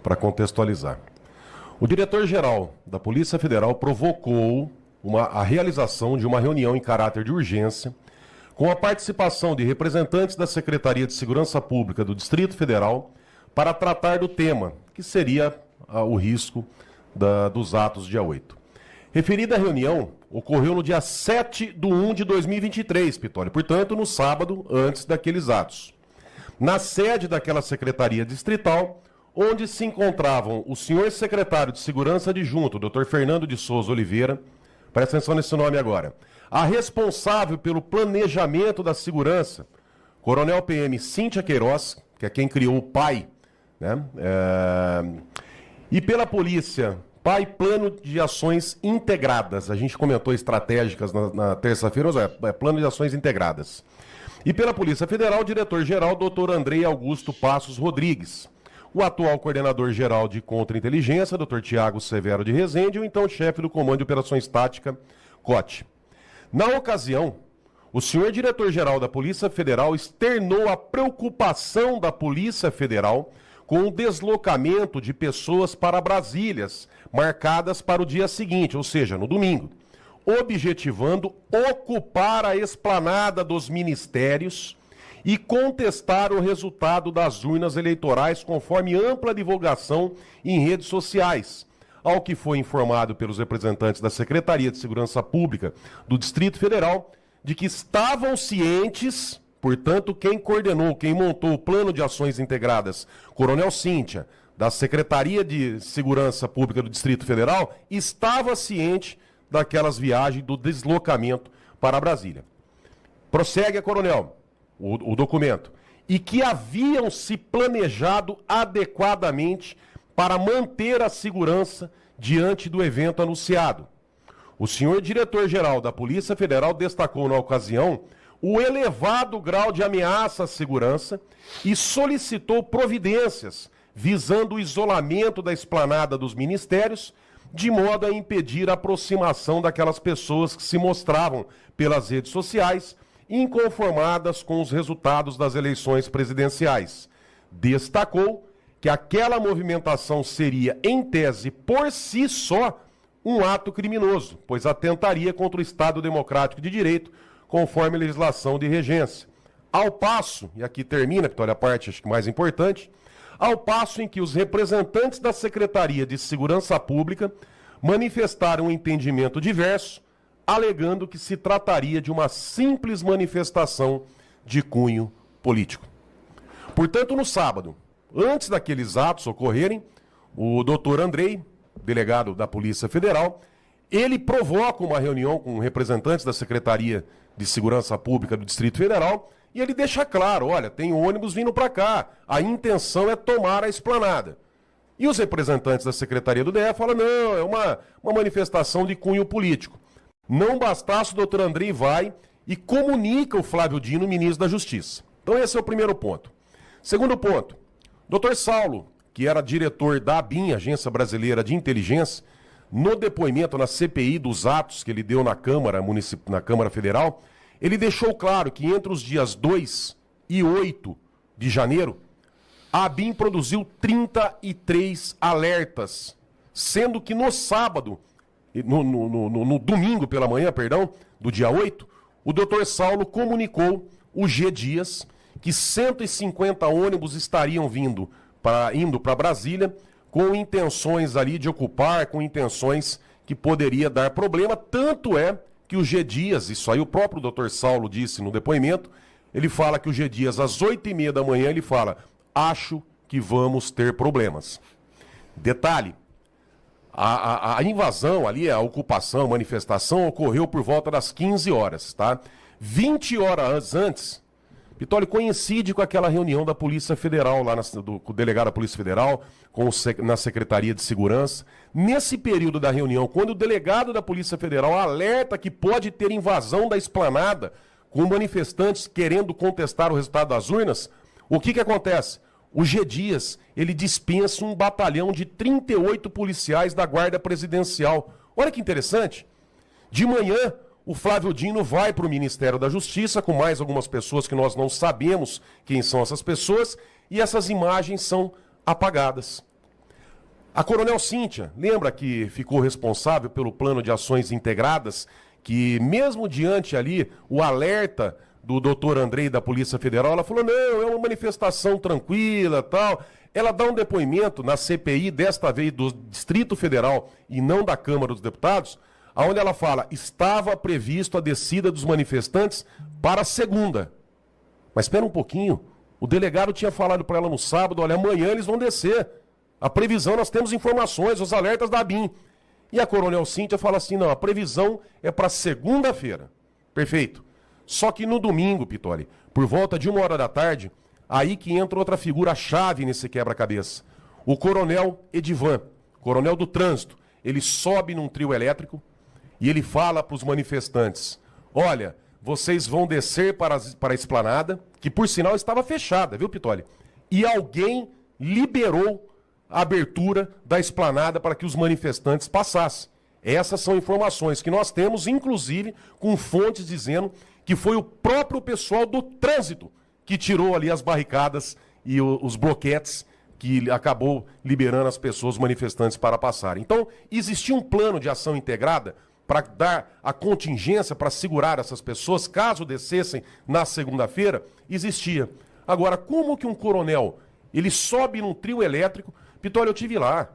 para contextualizar. O diretor-geral da Polícia Federal provocou a realização de uma reunião em caráter de urgência com a participação de representantes da Secretaria de Segurança Pública do Distrito Federal para tratar do tema, que seria o risco dos atos dia 8. Referida reunião ocorreu no dia 7/1 de 2023, Pitoli, portanto, no sábado, antes daqueles atos. Na sede daquela Secretaria Distrital, onde se encontravam o senhor secretário de Segurança Adjunto, Dr. Fernando de Souza Oliveira, presta atenção nesse nome agora, a responsável pelo planejamento da segurança, Coronel PM Cíntia Queiroz, que é quem criou o PAI, né? E pela polícia, PAI, Plano de Ações Integradas. A gente comentou estratégicas na terça-feira, é Plano de Ações Integradas. E pela Polícia Federal, o diretor-geral, Dr. Andrei Augusto Passos Rodrigues. O atual coordenador-geral de Contra-Inteligência, Dr. Tiago Severo de Rezende, e o então chefe do Comando de Operações Tática, COT. Na ocasião, o senhor diretor-geral da Polícia Federal externou a preocupação da Polícia Federal com o deslocamento de pessoas para Brasílias, marcadas para o dia seguinte, ou seja, no domingo, objetivando ocupar a esplanada dos ministérios e contestar o resultado das urnas eleitorais conforme ampla divulgação em redes sociais, ao que foi informado pelos representantes da Secretaria de Segurança Pública do Distrito Federal de que estavam cientes, portanto, quem coordenou, quem montou o Plano de Ações Integradas, Coronel Cíntia, da Secretaria de Segurança Pública do Distrito Federal, estava ciente daquelas viagens do deslocamento para Brasília. Prossegue a coronel o documento. E que haviam se planejado adequadamente para manter a segurança diante do evento anunciado. O senhor diretor-geral da Polícia Federal destacou na ocasião o elevado grau de ameaça à segurança e solicitou providências visando o isolamento da esplanada dos ministérios, de modo a impedir a aproximação daquelas pessoas que se mostravam pelas redes sociais inconformadas com os resultados das eleições presidenciais. Destacou que aquela movimentação seria, em tese, por si só, um ato criminoso, pois atentaria contra o Estado Democrático de Direito, conforme a legislação de regência. Ao passo, e aqui termina, Vitória, a parte acho que mais importante, ao passo em que os representantes da Secretaria de Segurança Pública manifestaram um entendimento diverso, alegando que se trataria de uma simples manifestação de cunho político. Portanto, no sábado, antes daqueles atos ocorrerem, o doutor Andrei, delegado da Polícia Federal, ele provoca uma reunião com representantes da Secretaria de Segurança Pública do Distrito Federal e ele deixa claro, olha, tem ônibus vindo para cá, a intenção é tomar a esplanada. E os representantes da Secretaria do DF falam, não, é uma manifestação de cunho político. Não bastasse, o doutor Andrei vai e comunica o Flávio Dino, ministro da Justiça. Então esse é o primeiro ponto. Segundo ponto, doutor Saulo, que era diretor da ABIN, Agência Brasileira de Inteligência, no depoimento na CPI dos atos que ele deu na Câmara Federal, ele deixou claro que entre os dias 2 e 8 de janeiro, a ABIN produziu 33 alertas, sendo que no sábado, no domingo pela manhã, do dia 8, o doutor Saulo comunicou o G Dias que 150 ônibus estariam indo para Brasília com intenções ali de ocupar, com intenções que poderia dar problema, tanto é que o G Dias, isso aí o próprio doutor Saulo disse no depoimento, ele fala que o G Dias às 8h30 da manhã, ele fala, acho que vamos ter problemas. Detalhe, a invasão ali, a ocupação, a manifestação ocorreu por volta das 15 horas, tá? 20 horas antes, Pitoli coincide com aquela reunião da Polícia Federal, lá com o delegado da Polícia Federal, na Secretaria de Segurança. Nesse período da reunião, quando o delegado da Polícia Federal alerta que pode ter invasão da esplanada, com manifestantes querendo contestar o resultado das urnas, o que acontece? O G Dias, ele dispensa um batalhão de 38 policiais da Guarda Presidencial. Olha que interessante. De manhã, o Flávio Dino vai para o Ministério da Justiça com mais algumas pessoas que nós não sabemos quem são essas pessoas e essas imagens são apagadas. A Coronel Cíntia, lembra que ficou responsável pelo plano de ações integradas, que mesmo diante ali o alerta do doutor Andrei da Polícia Federal, ela falou, não, é uma manifestação tranquila, tal. Ela dá um depoimento na CPI, desta vez do Distrito Federal e não da Câmara dos Deputados, onde ela fala, estava previsto a descida dos manifestantes para segunda. Mas espera um pouquinho, o delegado tinha falado para ela no sábado, olha, amanhã eles vão descer. A previsão, nós temos informações, os alertas da ABIN. E a Coronel Cíntia fala assim, não, a previsão é para segunda-feira. Perfeito. Só que no domingo, Pitoli, por volta de 1h da tarde, aí que entra outra figura-chave nesse quebra-cabeça. O Coronel Edivan, coronel do trânsito, ele sobe num trio elétrico e ele fala para os manifestantes, olha, vocês vão descer para a esplanada, que por sinal estava fechada, viu, Pitoli? E alguém liberou a abertura da esplanada para que os manifestantes passassem. Essas são informações que nós temos, inclusive, com fontes dizendo que foi o próprio pessoal do trânsito que tirou ali as barricadas e os bloquetes que acabou liberando as pessoas, os manifestantes, para passarem. Então, existia um plano de ação integrada para dar a contingência para segurar essas pessoas, caso descessem na segunda-feira, existia. Agora, como que um coronel, ele sobe num trio elétrico? Pitoli, eu tive lá.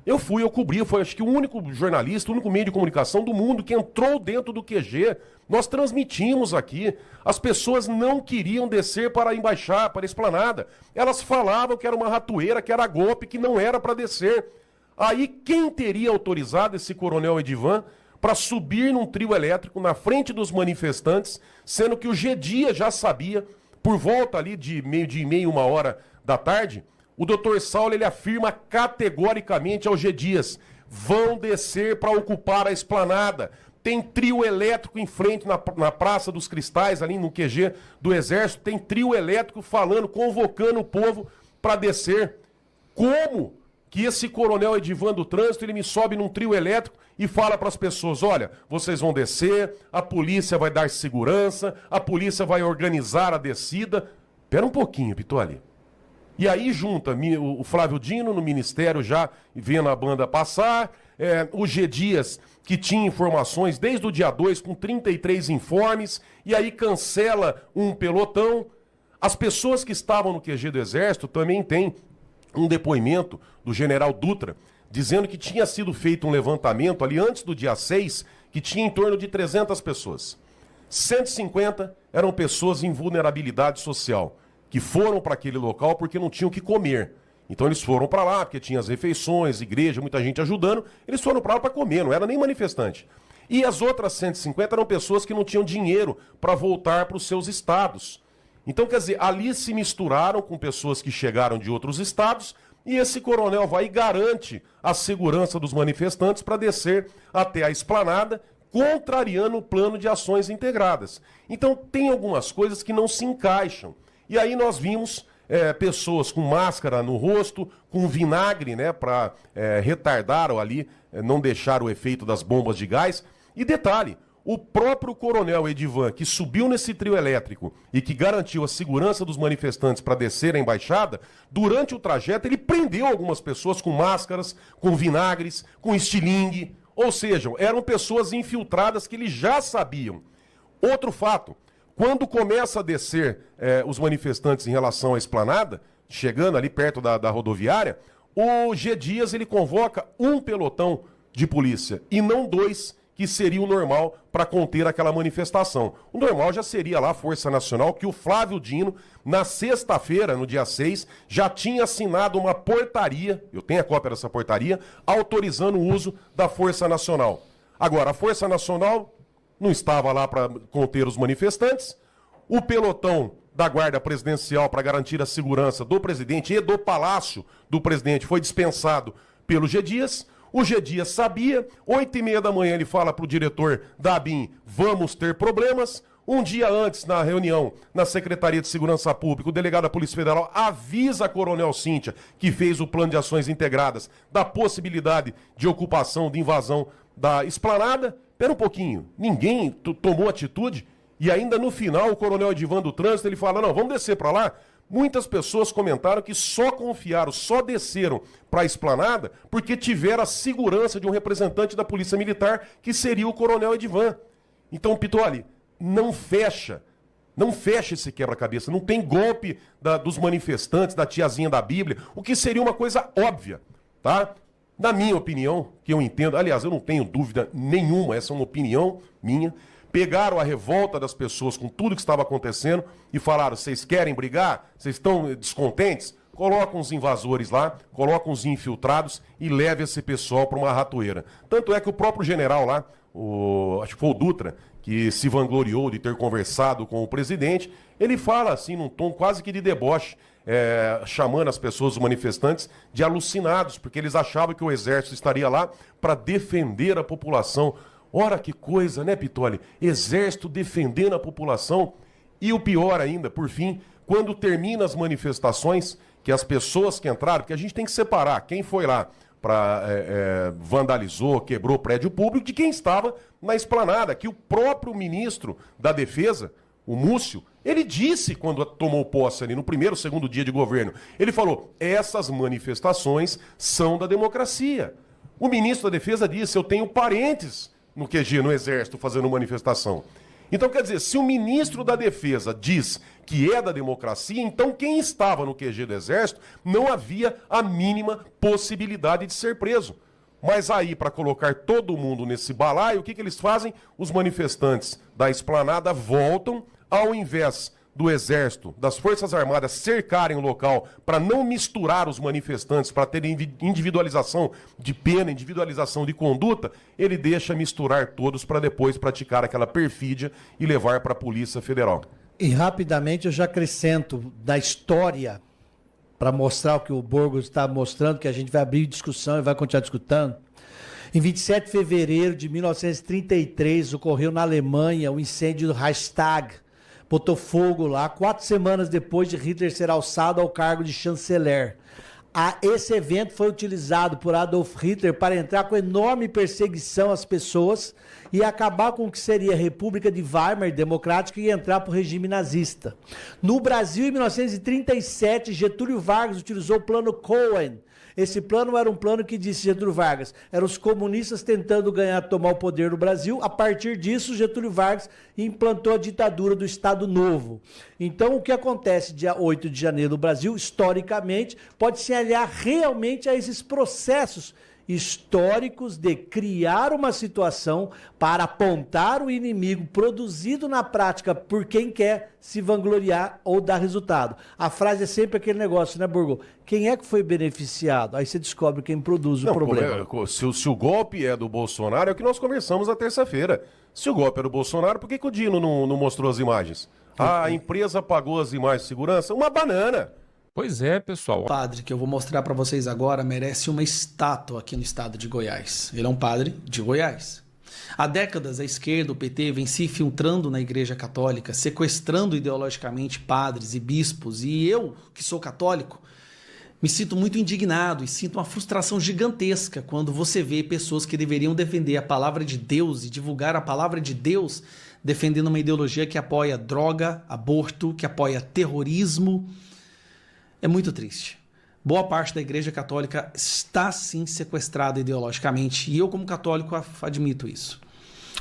Eu cobri, foi acho que o único jornalista, o único meio de comunicação do mundo que entrou dentro do QG. Nós transmitimos aqui. As pessoas não queriam descer para a embaixada, para a esplanada. Elas falavam que era uma ratoeira, que era golpe, que não era para descer. Aí quem teria autorizado esse coronel Edivan para subir num trio elétrico na frente dos manifestantes, sendo que o G. Dias já sabia, por volta ali de meio-dia e meia, 1h da tarde, o doutor Saulo, ele afirma categoricamente ao G. Dias, vão descer para ocupar a esplanada. Tem trio elétrico em frente na Praça dos Cristais, ali no QG do Exército, tem trio elétrico falando, convocando o povo para descer. Como que esse coronel Edivan do trânsito, ele me sobe num trio elétrico e fala para as pessoas, olha, vocês vão descer, a polícia vai dar segurança, a polícia vai organizar a descida. Espera um pouquinho, Pitoli. E aí junta o Flávio Dino no Ministério já vendo a banda passar, o G. Dias, que tinha informações desde o dia 2 com 33 informes, e aí cancela um pelotão. As pessoas que estavam no QG do Exército também têm um depoimento do general Dutra, dizendo que tinha sido feito um levantamento ali antes do dia 6, que tinha em torno de 300 pessoas. 150 eram pessoas em vulnerabilidade social, que foram para aquele local porque não tinham o que comer. Então eles foram para lá, porque tinha as refeições, igreja, muita gente ajudando, eles foram para lá para comer, não era nem manifestante. E as outras 150 eram pessoas que não tinham dinheiro para voltar para os seus estados. Então, quer dizer, ali se misturaram com pessoas que chegaram de outros estados, e esse coronel vai e garante a segurança dos manifestantes para descer até a esplanada, contrariando o plano de ações integradas. Então tem algumas coisas que não se encaixam. E aí nós vimos pessoas com máscara no rosto, com vinagre, né, para retardar ou ali não deixar o efeito das bombas de gás. E detalhe, o próprio coronel Edivan, que subiu nesse trio elétrico e que garantiu a segurança dos manifestantes para descer a embaixada, durante o trajeto ele prendeu algumas pessoas com máscaras, com vinagres, com estilingue. Ou seja, eram pessoas infiltradas que eles já sabiam. Outro fato, quando começa a descer os manifestantes em relação à esplanada, chegando ali perto da rodoviária, o G. Dias ele convoca um pelotão de polícia e não dois, que seria o normal para conter aquela manifestação. O normal já seria lá a Força Nacional, que o Flávio Dino, na sexta-feira, no dia 6, já tinha assinado uma portaria, eu tenho a cópia dessa portaria, autorizando o uso da Força Nacional. Agora, a Força Nacional não estava lá para conter os manifestantes, o pelotão da Guarda Presidencial para garantir a segurança do presidente e do Palácio do presidente foi dispensado pelo G. Dias. O G. Dias sabia, 8h30 da manhã ele fala para o diretor da ABIN, vamos ter problemas. Um dia antes, na reunião na Secretaria de Segurança Pública, o delegado da Polícia Federal avisa a Coronel Cíntia, que fez o plano de ações integradas, da possibilidade de ocupação, de invasão da esplanada. Espera um pouquinho, ninguém tomou atitude e ainda no final o Coronel Edivan do Trânsito ele fala, não, vamos descer para lá, Muitas pessoas comentaram que só confiaram, só desceram para a esplanada porque tiveram a segurança de um representante da Polícia Militar, que seria o Coronel Edivan. Então, Pitoli, não fecha esse quebra-cabeça. Não tem golpe dos manifestantes, da tiazinha da Bíblia, o que seria uma coisa óbvia, tá? Na minha opinião, que eu entendo, aliás, eu não tenho dúvida nenhuma, essa é uma opinião minha, pegaram a revolta das pessoas com tudo que estava acontecendo e falaram, vocês querem brigar? Vocês estão descontentes? Coloca uns invasores lá, coloca uns infiltrados e leve esse pessoal para uma ratoeira. Tanto é que o próprio general lá, acho que foi o Dutra, que se vangloriou de ter conversado com o presidente, ele fala assim num tom quase que de deboche, chamando as pessoas, os manifestantes, de alucinados, porque eles achavam que o exército estaria lá para defender a população. Ora, que coisa, né, Pitoli? Exército defendendo a população. E o pior ainda, por fim, quando termina as manifestações, que as pessoas que entraram, porque a gente tem que separar quem foi lá vandalizou, quebrou prédio público, de quem estava na esplanada, que o próprio ministro da Defesa, o Múcio, ele disse quando tomou posse ali no primeiro, segundo dia de governo, ele falou, essas manifestações são da democracia. O ministro da Defesa disse, eu tenho parentes no QG, no Exército, fazendo manifestação. Então, quer dizer, se o ministro da Defesa diz que é da democracia, então quem estava no QG do Exército não havia a mínima possibilidade de ser preso. Mas aí, para colocar todo mundo nesse balaio, o que eles fazem? Os manifestantes da esplanada voltam, ao invés do Exército, das Forças Armadas cercarem o local para não misturar os manifestantes, para terem individualização de pena, individualização de conduta, ele deixa misturar todos para depois praticar aquela perfídia e levar para a Polícia Federal. E rapidamente eu já acrescento da história, para mostrar o que o Borgo está mostrando, que a gente vai abrir discussão e vai continuar discutindo. Em 27 de fevereiro de 1933, ocorreu na Alemanha o incêndio do Reichstag. Botou fogo lá, 4 semanas depois de Hitler ser alçado ao cargo de chanceler. Esse evento foi utilizado por Adolf Hitler para entrar com enorme perseguição às pessoas e acabar com o que seria a República de Weimar democrática e entrar para o regime nazista. No Brasil, em 1937, Getúlio Vargas utilizou o plano Cohen. Esse plano era um plano que, disse Getúlio Vargas, eram os comunistas tentando tomar o poder no Brasil. A partir disso, Getúlio Vargas implantou a ditadura do Estado Novo. Então, o que acontece dia 8 de janeiro no Brasil, historicamente, pode se aliar realmente a esses processos históricos de criar uma situação para apontar o inimigo produzido na prática por quem quer se vangloriar ou dar resultado. A frase é sempre aquele negócio, né, Burgo? Quem é que foi beneficiado? Aí você descobre quem produz o problema. Se o golpe é do Bolsonaro, é o que nós conversamos na terça-feira. Se o golpe é do Bolsonaro, por que o Dino não mostrou as imagens? A empresa pagou as imagens de segurança? Uma banana. Pois é, pessoal. O padre que eu vou mostrar para vocês agora merece uma estátua aqui no estado de Goiás. Ele é um padre de Goiás. Há décadas, a esquerda, o PT, vem se infiltrando na Igreja Católica, sequestrando ideologicamente padres e bispos. E eu, que sou católico, me sinto muito indignado e sinto uma frustração gigantesca quando você vê pessoas que deveriam defender a palavra de Deus e divulgar a palavra de Deus defendendo uma ideologia que apoia droga, aborto, que apoia terrorismo. É muito triste. Boa parte da Igreja Católica está, sim, sequestrada ideologicamente. E eu, como católico, admito isso.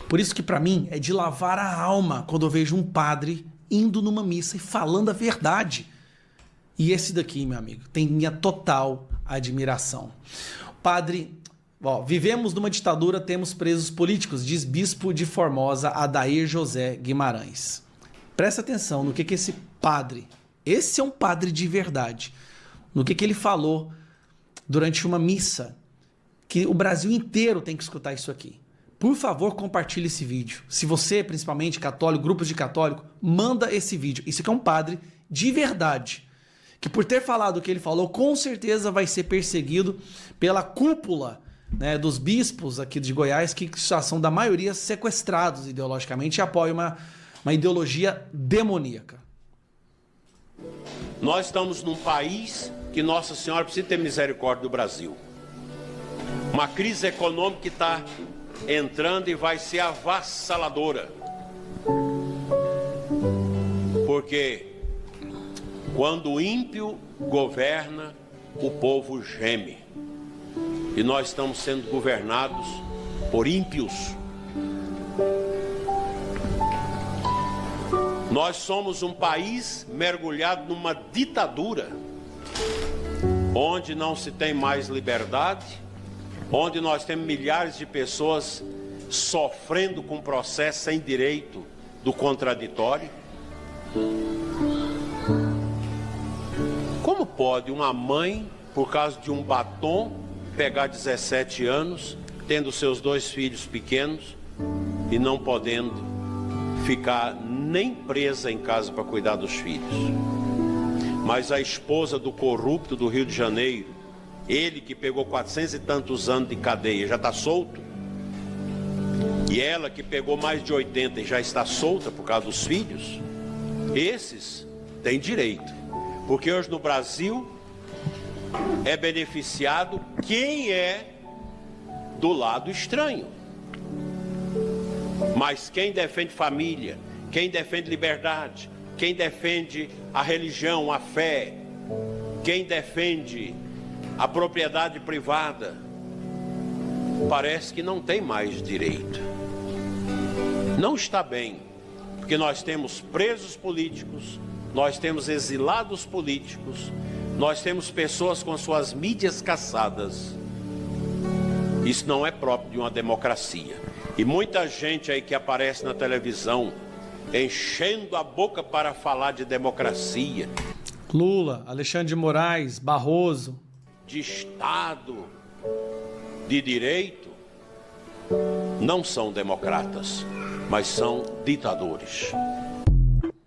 Por isso que, para mim, é de lavar a alma quando eu vejo um padre indo numa missa e falando a verdade. E esse daqui, meu amigo, tem minha total admiração. Padre, vivemos numa ditadura, temos presos políticos, diz bispo de Formosa, Adair José Guimarães. Presta atenção no que esse padre... Esse é um padre de verdade. No que ele falou durante uma missa, que o Brasil inteiro tem que escutar isso aqui. Por favor, compartilhe esse vídeo. Se você, principalmente católico, grupos de católico, manda esse vídeo. Isso aqui é um padre de verdade, que por ter falado o que ele falou, com certeza vai ser perseguido pela cúpula, né, dos bispos aqui de Goiás, que já são da maioria sequestrados ideologicamente e apoiam uma ideologia demoníaca. Nós estamos num país que Nossa Senhora precisa ter misericórdia do Brasil. Uma crise econômica que está entrando e vai ser avassaladora. Porque Quando o ímpio governa, o povo geme. E nós estamos sendo governados por ímpios. Nós somos um país mergulhado numa ditadura, onde não se tem mais liberdade, onde nós temos milhares de pessoas sofrendo com processo sem direito do contraditório. Como pode uma mãe, por causa de um batom, pegar 17 anos, tendo seus 2 filhos pequenos e não podendo ficar nem presa em casa para cuidar dos filhos? Mas a esposa do corrupto do Rio de Janeiro, ele que pegou 400 e tantos anos de cadeia, já está solto? E ela que pegou mais de 80 e já está solta por causa dos filhos? Esses têm direito. Porque hoje no Brasil é beneficiado quem é do lado estranho. Mas quem defende família, quem defende liberdade, quem defende a religião, a fé, quem defende a propriedade privada, parece que não tem mais direito. Não está bem, porque nós temos presos políticos, nós temos exilados políticos, nós temos pessoas com suas mídias caçadas. Isso não é próprio de uma democracia. E muita gente aí que aparece na televisão, enchendo a boca para falar de democracia. Lula, Alexandre de Moraes, Barroso. De Estado, de direito, não são democratas, mas são ditadores.